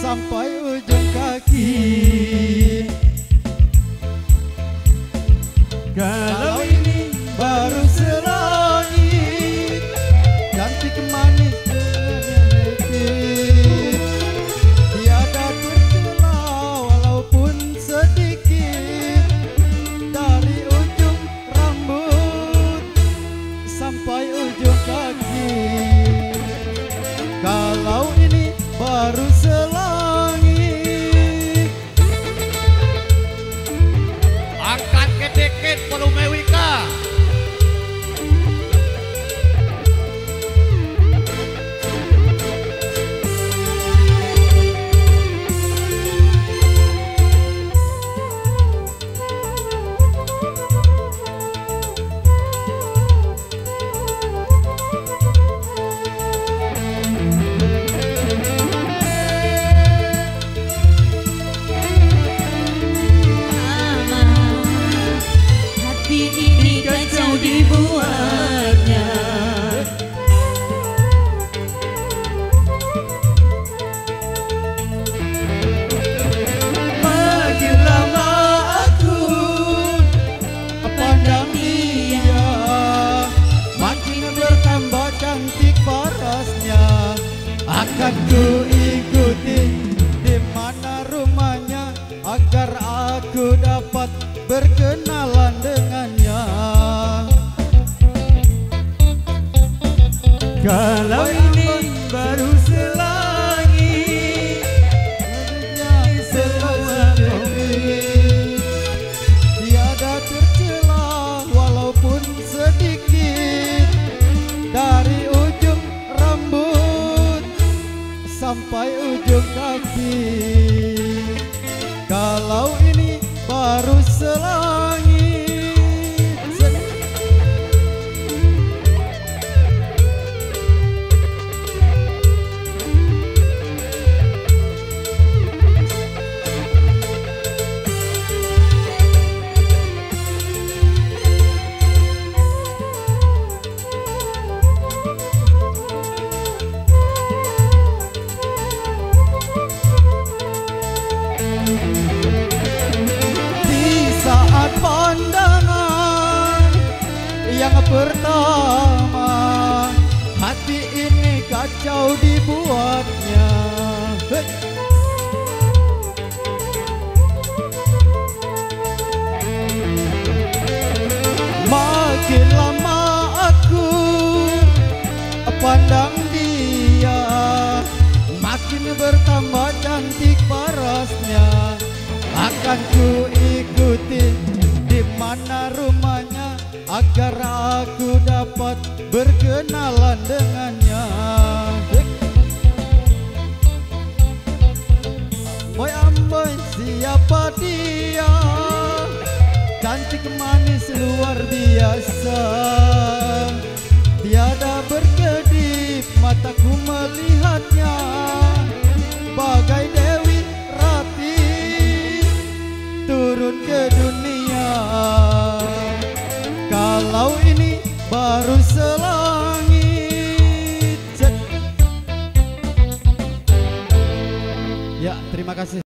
sampai ujung kaki. Kalau ini baru selangit, cantik manis detik, tiada tercela walaupun sedikit, dari ujung rambut sampai ujung kaki. Kalau ini baru selangit, angkat ke dikit volume Wika. Dibuatnya makin lama aku pandang dia, makin bertambah cantik parasnya. Akan ku ikuti di mana rumahnya, agar aku dapat berkenalan dengannya. Kalau ini baru selangit, semua komit, tiada tercela walaupun sedikit, dari ujung rambut sampai ujung kaki. Kalau ini baru selangit, pandangan yang pertama, hati ini kacau dibuatnya. Makin lama aku pandang dia, makin bertambah cantik parasnya. Akan ku ikuti di mana rumahnya, agar aku dapat berkenalan dengannya. Boy amboy, siapa dia? Cantik manis luar biasa, tiada berkedip mataku melihatnya, bagai Dewi Rati turun ke dunia. Kalau ini baru selangit. Ya, terima kasih.